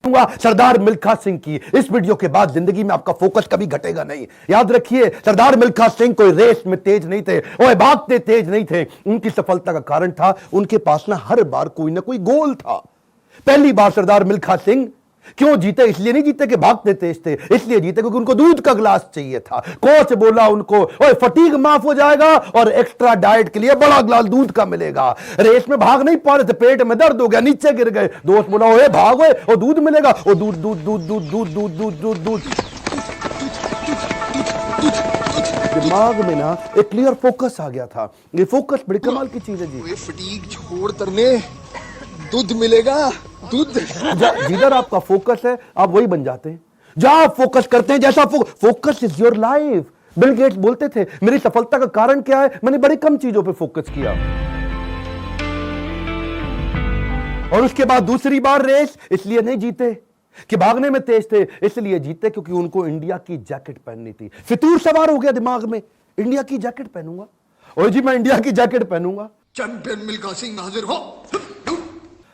सरदार मिल्खा सिंह की इस वीडियो के बाद जिंदगी में आपका फोकस कभी घटेगा नहीं। याद रखिए, सरदार मिल्खा सिंह कोई रेस में तेज नहीं थे, वो भागते तेज नहीं थे। उनकी सफलता का कारण था उनके पास ना हर बार कोई ना कोई गोल था। पहली बार सरदार मिल्खा सिंह क्यों जीते? इसलिए नहीं जीते कि भागते तेज थे, इसलिए जीते क्योंकि उनको दूध का गिलास चाहिए था। कोच बोला उनको, ओए फटीग माफ हो जाएगा और एक्स्ट्रा डाइट के लिए बड़ा गिलास दूध का मिलेगा। रेस में भाग नहीं पा रहे थे, पेट में दर्द हो गया, नीचे गिर गए। दोस्त बोला, ओए भागो और दूध मिलेगा, और दूध दूध दूध दूध दूध दूध दूध दूध दूध। दिमाग में ना एक क्लियर फोकस आ गया था। ये फोकस बड़ी कमाल की चीज है जी। फटीग छोड़ करने दूध मिलेगा, दूध। जिधर आपका फोकस है आप वही बन जाते हैं। जहां आप फोकस करते हैं, जैसा focus is your life. Bill Gates बोलते थे, मेरी सफलता का कारण क्या है? मैंने बड़ी कम चीजों पे फोकस किया। और उसके बाद दूसरी बार रेस इसलिए नहीं जीते कि भागने में तेज थे, इसलिए जीते क्योंकि उनको इंडिया की जैकेट पहननी थी। फितूर सवार हो गया दिमाग में, इंडिया की जैकेट पहनूंगा, और जी मैं इंडिया की जैकेट पहनूंगा। चैंपियन मिल्खा सिंह हाजिर हो।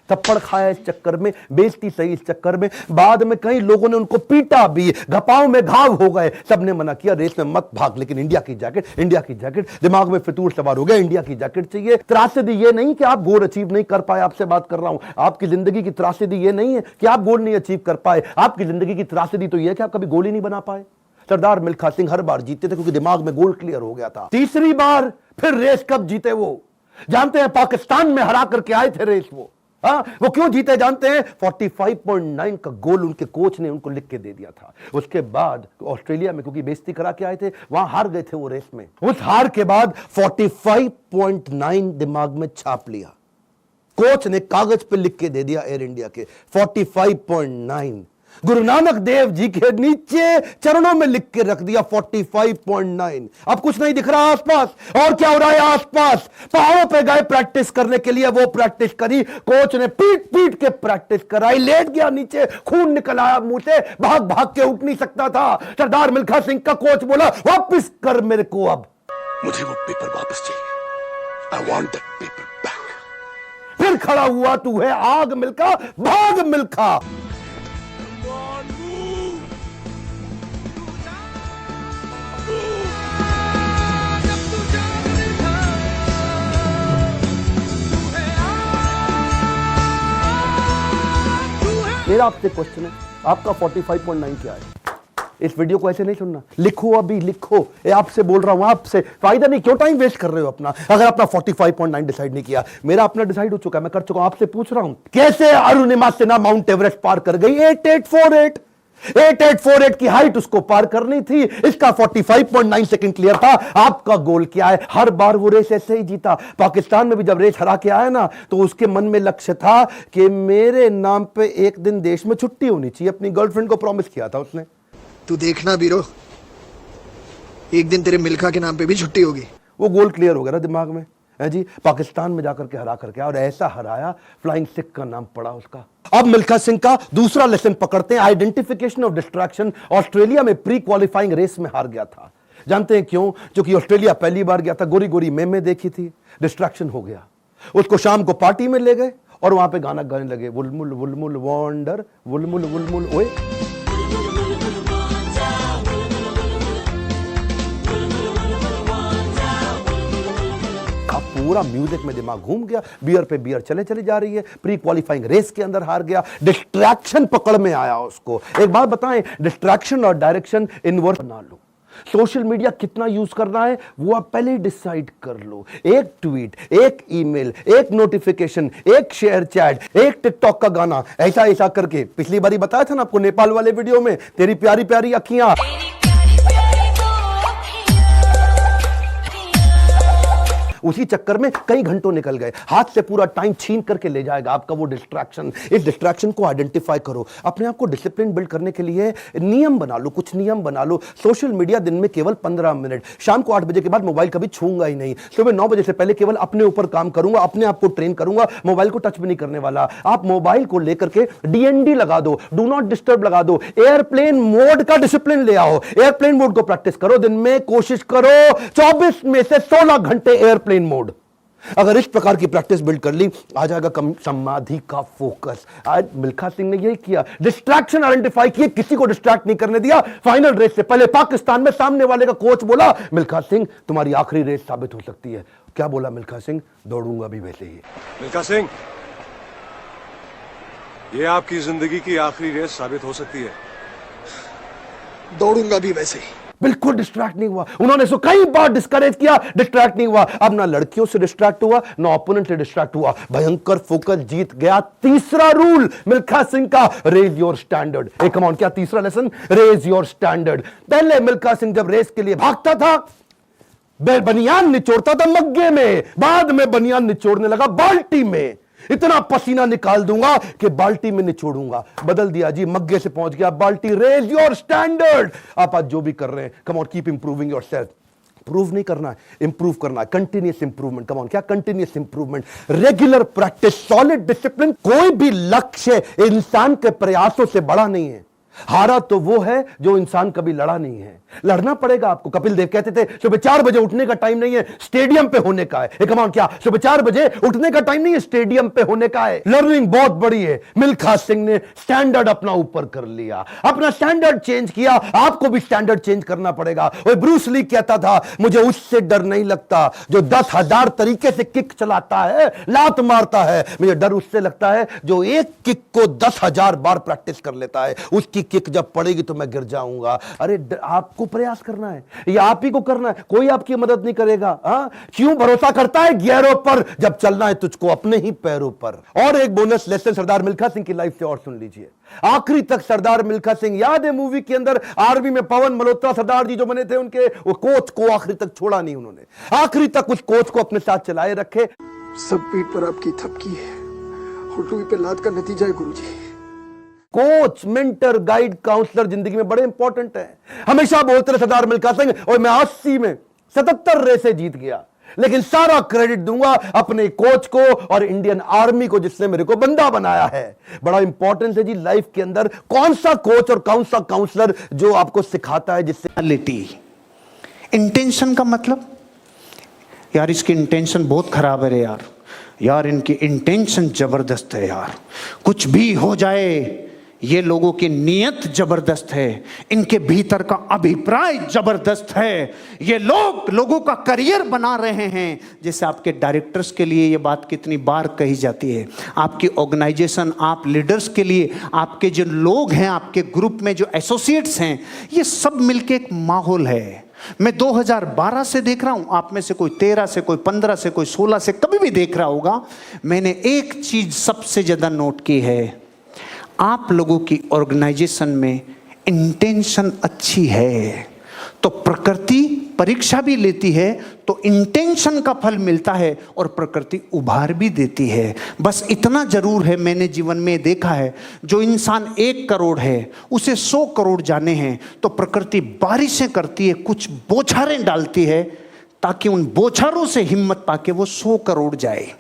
थप्पड़ खाया इस चक्कर में, बेइज्जती सही इस चक्कर में, बाद में कई लोगों ने उनको पीटा भी, घपाव में घाव हो गए। सबने मना किया, रेस में मत भाग, लेकिन इंडिया की जैकेट, इंडिया की जैकेट। दिमाग में फितूर सवार हो गया, इंडिया की जैकेट चाहिए। त्रासदी ये नहीं कि आप गोल अचीव नहीं कर पाए, आपसे बात कर रहा हूं। आपकी जिंदगी की त्रासदी ये नहीं है कि आप गोल नहीं अचीव कर पाए, आपकी जिंदगी की त्रासदी तो यह कि आप कभी गोल ही नहीं बना पाए। सरदार मिल्खा सिंह हर बार जीते थे क्योंकि दिमाग में गोल क्लियर हो गया था। तीसरी बार फिर रेस कब जीते वो जानते हैं? पाकिस्तान में हरा करके आए थे रेस वो। वो क्यों जीते जानते हैं? 45.9 का गोल उनके कोच ने उनको लिख के दे दिया था। उसके बाद ऑस्ट्रेलिया में क्योंकि बेइज्जती करा के आए थे, वहां हार गए थे वो रेस में। उस हार के बाद 45.9 दिमाग में छाप लिया, कोच ने कागज पे लिख के दे दिया एयर इंडिया के 45.9। गुरु नानक देव जी के नीचे चरणों में लिख के रख दिया 45.9। अब कुछ नहीं दिख रहा आसपास। और क्या हो रहा है आसपास? पहाड़ों पे गए प्रैक्टिस करने के लिए, वो प्रैक्टिस करी, कोच ने पीट पीट के प्रैक्टिस कराई, लेट गया नीचे, खून निकल आया मुंह से, भाग भाग के उठ नहीं सकता था। सरदार मिल्खा सिंह का कोच बोला, वापस कर मेरे को, अब मुझे वो पेपर वापस चाहिए। I want that paper back। फिर खड़ा हुआ, तू है आग मिल्खा, भाग मिल्खा। मेरा आपसे क्वेश्चन है, आपका 45.9 क्या है? इस वीडियो को ऐसे नहीं सुनना, लिखो, अभी लिखो। आपसे बोल रहा हूं, आपसे फायदा नहीं, क्यों टाइम वेस्ट कर रहे हो अपना? अगर अपना 45.9 डिसाइड नहीं किया, मेरा अपना डिसाइड हो चुका है, मैं कर चुका हूं। आपसे पूछ रहा हूं, कैसे अरुणिमा सिन्हा माउंट एवरेस्ट पार कर गई? 8848 की हाइट उसको पार करनी थी, इसका 45.9 सेकंड क्लियर था। आपका गोल क्या है? हर बार वो रेस ऐसे ही जीता। पाकिस्तान में भी जब रेस हरा के आया ना, तो उसके मन में लक्ष्य था कि मेरे नाम पे एक दिन देश में छुट्टी होनी चाहिए। अपनी गर्लफ्रेंड को प्रॉमिस किया था उसने। तू देखना बीरो, एक दिन तेरे मिल्खा के नाम पे भी छुट्टी होगी। वो गोल क्लियर हो गया ना दिमाग में, है जी। पाकिस्तान में जाकर के हरा करके, और ऐसा हराया, फ्लाइंग सिख का नाम पड़ा उसका। अब मिल्खा सिंह का दूसरा लेसन पकड़ते हैं, आइडेंटिफिकेशन ऑफ डिस्ट्रैक्शन। ऑस्ट्रेलिया में प्री क्वालिफाइंग रेस में हार गया था। जानते हैं क्यों? क्योंकि ऑस्ट्रेलिया पहली बार गया था, गोरी गोरी मेमे देखी थी, डिस्ट्रैक्शन हो गया। उसको शाम को पार्टी में ले गए और वहां पे गाना गाने लगे, वुलमुल वुलमुल वॉन्डर, वुलमुल वुलमुल ओए। पूरा म्यूजिक में दिमाग घूम गया, बियर पे बियर चले चले जा रही है, प्री क्वालिफाइंग रेस के अंदर हार गया, डिस्ट्रैक्शन पकड़ में आया उसको। एक बात बताएं, डिस्ट्रैक्शन और डायरेक्शन इनवर्स बना लो। सोशल मीडिया कितना यूज करना है वो आप पहले ही डिसाइड कर लो। एक ट्वीट, एक ईमेल, एक नोटिफिकेशन, एक शेयर चैट, एक टिकटॉक का गाना, ऐसा ऐसा करके। पिछली बारी बताया था ना आपको नेपाल वाले वीडियो में, तेरी प्यारी प्यारी अखियां, उसी चक्कर में कई घंटों निकल गए, हाथ से पूरा टाइम छीन करके ले जाएगा आपका वो डिस्ट्रैक्शन। इस डिस्ट्रैक्शन को आइडेंटिफाई करो, अपने आप को डिसिप्लिन बिल्ड करने के लिए नियम बना लो, कुछ नियम बना लो। सोशल मीडिया दिन में केवल 15 मिनट, शाम को 8 बजे के बाद मोबाइल कभी छूंगा ही नहीं, सुबह 9 बजे से पहले केवल अपने ऊपर काम करूंगा, अपने आप को ट्रेन करूंगा, मोबाइल को टच भी नहीं करने वाला। आप मोबाइल को लेकर के डीएनडी लगा दो, डू नॉट डिस्टर्ब लगा दो, एयरप्लेन मोड का डिसिप्लिन ले आओ, एयरप्लेन मोड को प्रैक्टिस करो। दिन में कोशिश करो 24 में से 16 घंटे एयरप्लेन मोड। अगर इस प्रकार की प्रैक्टिस बिल्ड कर ली, आ जाएगा समाधि का फोकस। आज मिल्खा सिंह ने यही किया, डिस्ट्रैक्शन आइडेंटिफाई किए, किसी को डिस्ट्रैक्ट नहीं करने दिया। फाइनल रेस से पहले पाकिस्तान में सामने वाले का कोच बोला, मिल्खा सिंह तुम्हारी आखिरी रेस साबित हो सकती है। क्या बोला मिल्खा सिंह? दौड़ूंगा भी वैसे ही। मिल्खा सिंह, ये आपकी जिंदगी की आखिरी रेस साबित हो सकती है। दौड़ूंगा भी वैसे ही। बिल्कुल डिस्ट्रैक्ट नहीं हुआ। उन्होंने इसको कई बार डिस्करेज किया, डिस्ट्रैक्ट नहीं हुआ। अब ना लड़कियों से डिस्ट्रैक्ट हुआ, ना ओपोनेंट से डिस्ट्रैक्ट हुआ। भयंकर फोकस, जीत गया। तीसरा रूल मिल्खा सिंह का, रेज योर स्टैंडर्ड। एक कमाउंट, क्या तीसरा लेसन? Raise your standard. पहले मिल्खा सिंह जब रेस के लिए भागता था, बनियान निचोड़ता था मग्गे में, बाद में बनियान निचोड़ने लगा बाल्टी में। इतना पसीना निकाल दूंगा कि बाल्टी में निचोड़ूंगा। बदल दिया जी, मग्गे से पहुंच गया बाल्टी। Raise your standard. आप आज जो भी कर रहे हैं, come on, keep improving yourself. Prove नहीं करना है, इंप्रूव करना है। Continuous improvement. कम ऑन, क्या continuous improvement? Regular practice, solid discipline. कोई भी लक्ष्य इंसान के प्रयासों से बड़ा नहीं है। हारा तो वो है जो इंसान कभी लड़ा नहीं है। लड़ना पड़ेगा आपको। कपिल देव कहते थे सुबह 4 बजे उठने का टाइम नहीं है, स्टेडियम पे होने का है। कमांड, क्या सुबह 4 बजे उठने का टाइम नहीं है, स्टेडियम पे होने का है। लर्निंग बहुत बड़ी है। मिल्खा सिंह ने स्टैंडर्ड अपना ऊपर कर लिया, अपना स्टैंडर्ड चेंज किया। आपको भी स्टैंडर्ड चेंज करना पड़ेगा। और ब्रूस ली कहता था, मुझे उससे डर नहीं लगता जो 10,000 तरीके से किक चलाता है, लात मारता है। मुझे डर उससे लगता है जो एक किक को 10,000 बार प्रैक्टिस कर लेता है। उसकी किक जब पड़ेगी तो मैं गिर जाऊंगा। अरे आपको प्रयास करना है, ये आप ही को करना है, कोई आपकी मदद नहीं करेगा। क्यों भरोसा करता है गियरों पर, जब चलना है तुझको अपने ही पैरों पर। और एक बोनस लेसन सरदार मिल्खा सिंह की लाइफ से और सुन लीजिए। आखिरी तक सरदार मिल्खा सिंह, याद है मूवी के अंदर आर्मी में पवन मल्होत्रा सरदार जी जो बने थे, उनके वो कोच को आखिरी तक छोड़ा नहीं उन्होंने। आखिरी तक उस कोच को अपने साथ चलाए रखे। सब पीठ पर आपकी थपकी है और रुई पे लात का नतीजा है गुरुजी। कोच, मेंटर, गाइड, काउंसलर जिंदगी में बड़े इंपॉर्टेंट है। हमेशा बोलते रहे सरदार मिल्खा सिंह, और मैं 80 में 77 रेसे जीत गया, लेकिन सारा क्रेडिट दूंगा अपने कोच को और इंडियन आर्मी को जिसने मेरे को बंदा बनाया है। बड़ा इंपॉर्टेंट है जी लाइफ के अंदर, कौन सा कोच और कौन सा काउंसलर जो आपको सिखाता है जिससे। इंटेंशन का मतलब, यार इसकी इंटेंशन बहुत खराब है रे यार, यार इनकी इंटेंशन जबरदस्त है यार, कुछ भी हो जाए ये लोगों की नीयत जबरदस्त है, इनके भीतर का अभिप्राय जबरदस्त है, ये लोगों का करियर बना रहे हैं। जैसे आपके डायरेक्टर्स के लिए ये बात कितनी बार कही जाती है, आपकी ऑर्गेनाइजेशन, आप लीडर्स के लिए, आपके जो लोग हैं आपके ग्रुप में जो एसोसिएट्स हैं, ये सब मिलके एक माहौल है। मैं 2012 से देख रहा हूं, आप में से कोई 13 से, कोई 15 से, कोई 16 से कभी भी देख रहा होगा। मैंने एक चीज सबसे ज्यादा नोट की है, आप लोगों की ऑर्गेनाइजेशन में इंटेंशन अच्छी है तो प्रकृति परीक्षा भी लेती है, तो इंटेंशन का फल मिलता है और प्रकृति उभार भी देती है। बस इतना जरूर है, मैंने जीवन में देखा है, जो इंसान 1 करोड़ है उसे 100 करोड़ जाने हैं तो प्रकृति बारिशें करती है, कुछ बौछारें डालती है ताकि उन बौछारों से हिम्मत पाके वो 100 करोड़ जाए।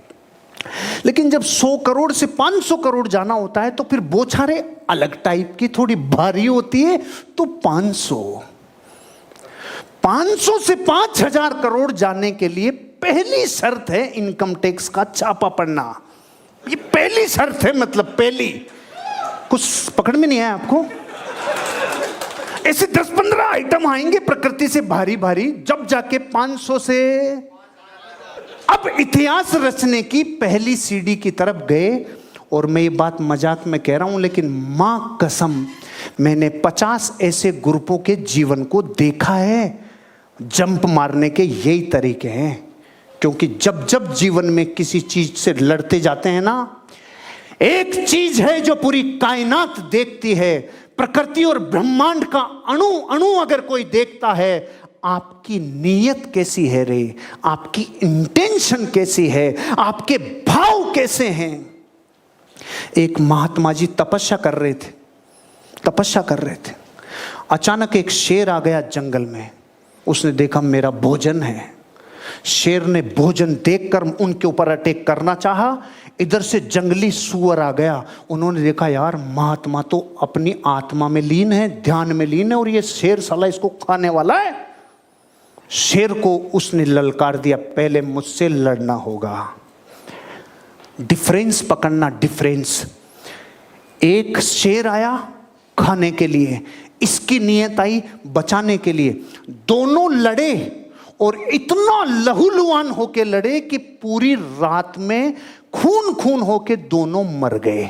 लेकिन जब 100 करोड़ से 500 करोड़ जाना होता है तो फिर बौछारें अलग टाइप की, थोड़ी भारी होती है। तो 500 से 5,000 करोड़ जाने के लिए पहली शर्त है इनकम टैक्स का छापा पड़ना। ये पहली शर्त है, मतलब पहली। कुछ पकड़ में नहीं आया आपको? ऐसे 10-15 आइटम आएंगे प्रकृति से भारी भारी, जब जाके 500 से अब इतिहास रचने की पहली सीढ़ी की तरफ गए। और मैं ये बात मजाक में कह रहा हूं, लेकिन मां कसम मैंने 50 ऐसे ग्रुपों के जीवन को देखा है। जंप मारने के यही तरीके हैं, क्योंकि जब जब जीवन में किसी चीज से लड़ते जाते हैं ना, एक चीज है जो पूरी कायनात देखती है, प्रकृति और ब्रह्मांड का अणु अणु अगर कोई देखता है, आपकी नीयत कैसी है रे, आपकी इंटेंशन कैसी है, आपके भाव कैसे हैं। एक महात्मा जी तपस्या कर रहे थे। अचानक एक शेर आ गया जंगल में, उसने देखा मेरा भोजन है। शेर ने भोजन देखकर उनके ऊपर अटैक करना चाहा, इधर से जंगली सूअर आ गया। उन्होंने देखा यार महात्मा तो अपनी आत्मा में लीन है, ध्यान में लीन है, और ये शेर साला इसको खाने वाला है। शेर को उसने ललकार दिया, पहले मुझसे लड़ना होगा। डिफरेंस पकड़ना, डिफरेंस। एक शेर आया खाने के लिए, इसकी नीयत आई बचाने के लिए। दोनों लड़े और इतना लहूलुहान होके लड़े कि पूरी रात में खून खून होके दोनों मर गए।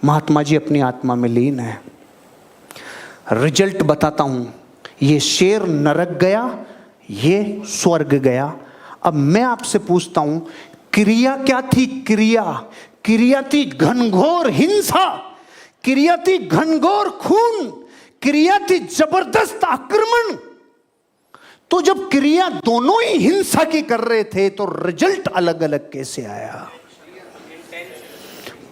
महात्मा जी अपनी आत्मा में लीन है। रिजल्ट बताता हूं, ये शेर नरक गया, ये स्वर्ग गया। अब मैं आपसे पूछता हूं, क्रिया क्या थी? क्रिया थी घनघोर हिंसा, क्रिया थी घनघोर खून, क्रिया थी जबरदस्त आक्रमण। तो जब क्रिया दोनों ही हिंसा की कर रहे थे तो रिजल्ट अलग अलग कैसे आया?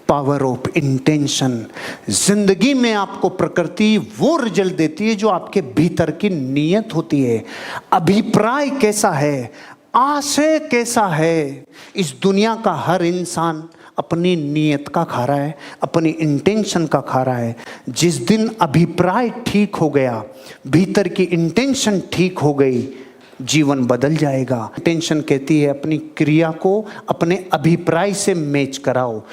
Power of intention. जिंदगी में आपको प्रकृति वो रिजल्ट देती है जो आपके भीतर की नीयत होती है। अभिप्राय कैसा है, आशय कैसा है। इस दुनिया का हर इंसान अपनी नीयत का खा रहा है, अपनी इंटेंशन का खा रहा है। जिस दिन अभिप्राय ठीक हो गया, भीतर की इंटेंशन ठीक हो गई, जीवन बदल जाएगा। इंटेंशन कहती है अपनी क्रिया को अपने अभिप्राय से मैच कराओ।